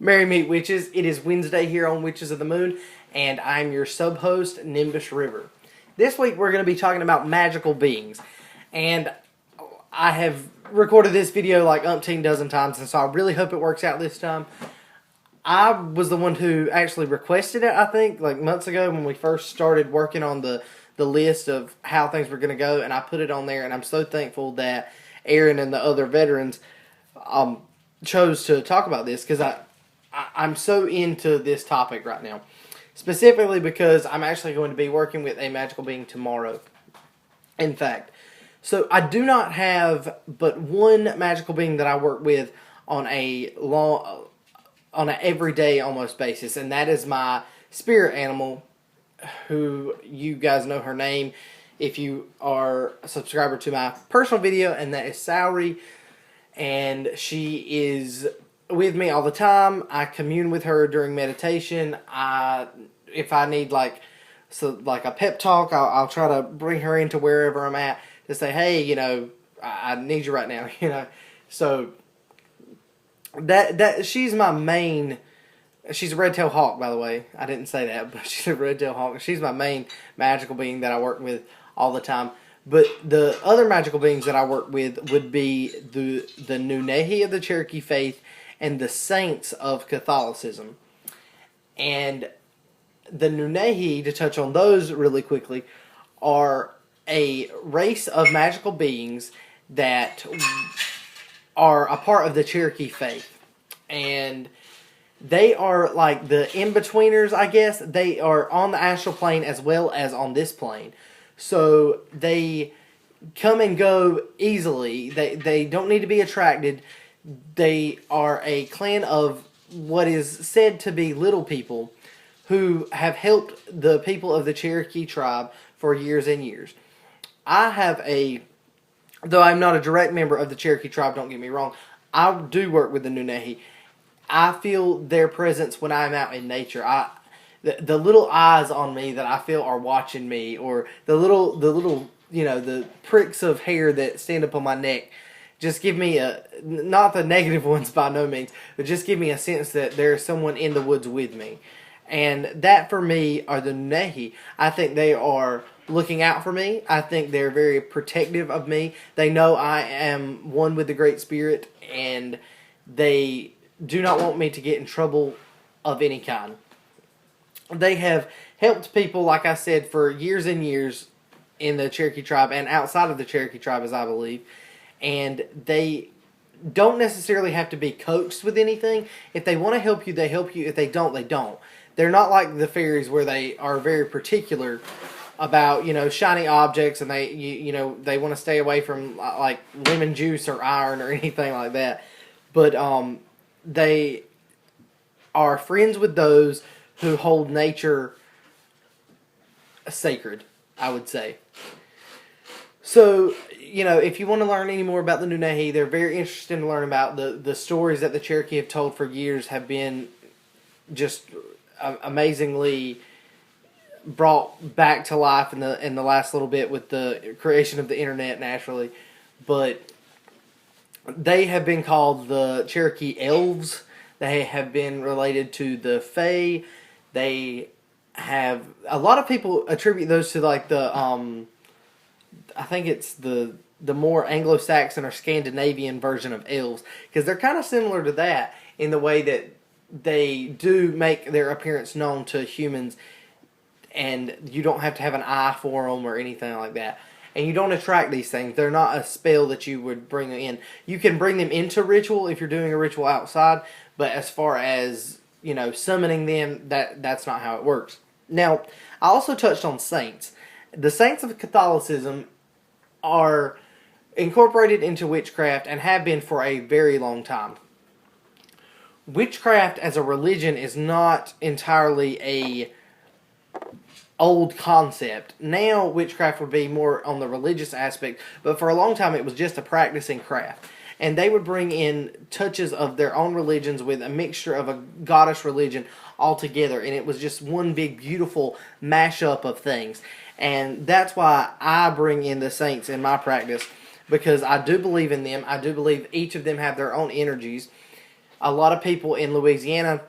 Merry Meet Witches. It is Wednesday here on Witches of the Moon, and I'm your sub-host, Nimbus River. This week we're going to be talking about magical beings, and I have recorded this video like umpteen dozen times, and so I really hope it works out this time. I was the one who actually requested it, I think, like months ago when we first started working on the list of how things were going to go, and I put it on there, and I'm so thankful that Aaron and the other veterans chose to talk about this, because I'm so into this topic right now. Specifically because I'm actually going to be working with a magical being tomorrow. In fact. So I do not have but one magical being that I work with on an everyday almost basis. And that is my spirit animal, who you guys know her name if you are a subscriber to my personal video. And that is Saori. And she is with me all the time. I commune with her during meditation. If I need like a pep talk, I'll try to bring her into wherever I'm at to say, hey, I need you right now, So that she's my main. She's a red-tailed hawk, by the way. I didn't say that, but she's a red-tailed hawk. She's my main magical being that I work with all the time. But the other magical beings that I work with would be the Nuni of the Cherokee faith and the saints of Catholicism. And the Nuni, to touch on those really quickly, are a race of magical beings that are a part of the Cherokee faith. And they are like the in-betweeners, I guess. They are on the astral plane as well as on this plane. So they come and go easily. They don't need to be attracted. They are a clan of what is said to be little people who have helped the people of the Cherokee tribe for years and years. Though I'm not a direct member of the Cherokee tribe, don't get me wrong, I do work with the Nuni. I feel their presence when I'm out in nature. The little eyes on me that I feel are watching me, or the little the pricks of hair that stand up on my neck, just give me not the negative ones by no means, but just give me a sense that there's someone in the woods with me. And that for me are the Nuni. I think they are looking out for me. I think they're very protective of me. They know I am one with the Great Spirit, and they do not want me to get in trouble of any kind. They have helped people, like I said, for years and years in the Cherokee tribe and outside of the Cherokee tribe, as I believe. And they don't necessarily have to be coaxed with anything. If they want to help you, they help you. If they don't, they don't. They're not like the fairies where they are very particular about, shiny objects, and they want to stay away from like lemon juice or iron or anything like that. But they are friends with those who hold nature sacred, I would say. So, if you want to learn any more about the Nuni, they're very interested in learning about the stories that the Cherokee have told for years have been just amazingly brought back to life in the last little bit with the creation of the internet, naturally. But they have been called the Cherokee Elves. They have been related to the Fae. They have, a lot of people attribute those to like the I think it's the more Anglo-Saxon or Scandinavian version of elves, because they're kind of similar to that in the way that they do make their appearance known to humans, and you don't have to have an eye for them or anything like that. And you don't attract these things. They're not a spell that you would bring in. You can bring them into ritual if you're doing a ritual outside, but as far as, summoning them, that's not how it works. Now, I also touched on saints. The saints of Catholicism are incorporated into witchcraft and have been for a very long time. Witchcraft as a religion is not entirely a old concept. Now witchcraft would be more on the religious aspect, but for a long time it was just a practicing craft. And they would bring in touches of their own religions with a mixture of a goddess religion all together, and it was just one big beautiful mashup of things. And that's why I bring in the saints in my practice, because I do believe in them. I do believe each of them have their own energies. a lot of people in Louisiana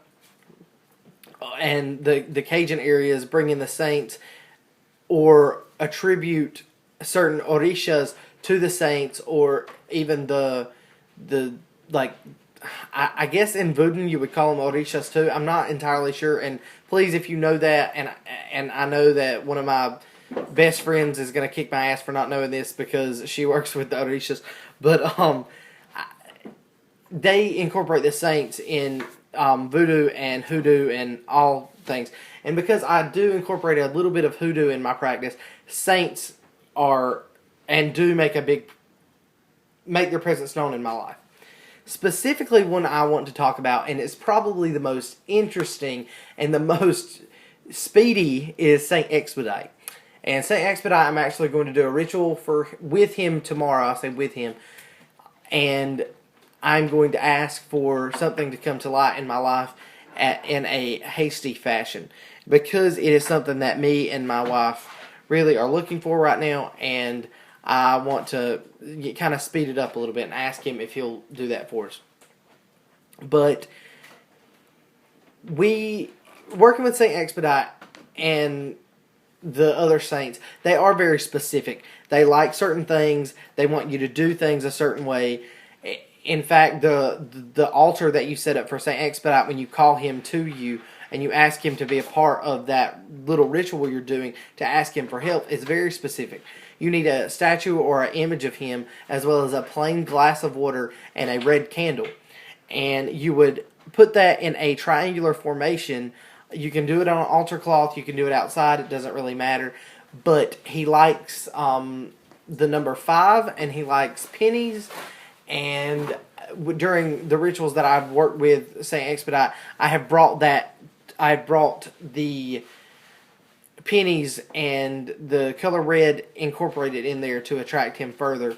and the Cajun areas bring in the saints or attribute certain orishas to the saints, or even the like. I guess in voodoo you would call them orishas too. I'm not entirely sure. And please, if you know that, and I know that one of my best friends is going to kick my ass for not knowing this because she works with the orishas, but they incorporate the saints in voodoo and hoodoo and all things. And because I do incorporate a little bit of hoodoo in my practice, saints are and do make their presence known in my life. Specifically, one I want to talk about, and it's probably the most interesting and the most speedy, is Saint Expedite. And Saint Expedite, I'm actually going to do a ritual with him tomorrow. I say with him, and I'm going to ask for something to come to light in my life in a hasty fashion, because it is something that me and my wife really are looking for right now, and I want to kind of speed it up a little bit and ask him if he'll do that for us. But working with Saint Expedite and the other saints, they are very specific. They like certain things. They want you to do things a certain way. In fact, the altar that you set up for Saint Expedite, when you call him to you and you ask him to be a part of that little ritual you're doing to ask him for help, is very specific. You need a statue or an image of him, as well as a plain glass of water and a red candle. And you would put that in a triangular formation. You can do it on an altar cloth. You can do it outside. It doesn't really matter. But he likes the number 5, and he likes pennies. And during the rituals that I've worked with Saint Expedite, I brought the pennies and the color red incorporated in there to attract him further.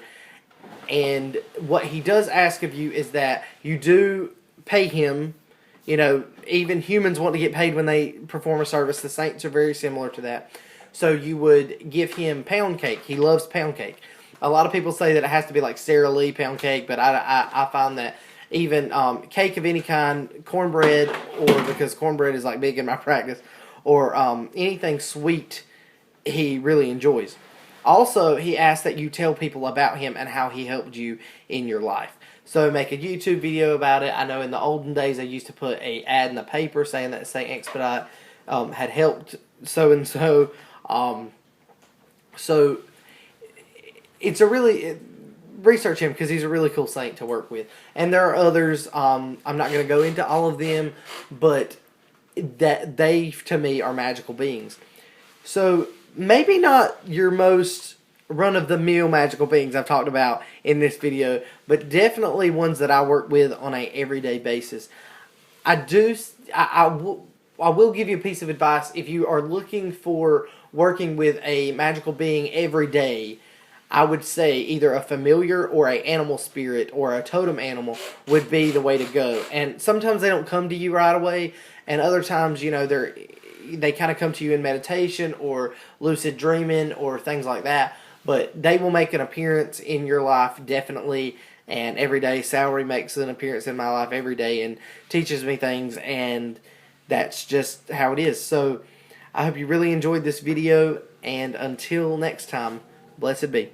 And what he does ask of you is that you do pay him. You know, even humans want to get paid when they perform a service. The saints are very similar to that. So you would give him pound cake. He loves pound cake. A lot of people say that it has to be like Sara Lee pound cake, but I find that even cake of any kind, cornbread, or because cornbread is like big in my practice, or anything sweet, he really enjoys. Also, he asks that you tell people about him and how he helped you in your life. So make a YouTube video about it. I know in the olden days I used to put an ad in the paper saying that Saint Expedite had helped so-and-so. So it's a really... research him, because he's a really cool saint to work with. And there are others. I'm not going to go into all of them, but that they, to me, are magical beings. So maybe not your most run-of-the-mill magical beings I've talked about in this video, but definitely ones that I work with on a everyday basis. I will give you a piece of advice. If you are looking for working with a magical being every day, I would say either a familiar or an animal spirit or a totem animal would be the way to go. And sometimes they don't come to you right away, and other times, you know, they kind of come to you in meditation or lucid dreaming or things like that. But they will make an appearance in your life, definitely, and every day. Salary makes an appearance in my life every day and teaches me things, and that's just how it is. So I hope you really enjoyed this video, and until next time, blessed be.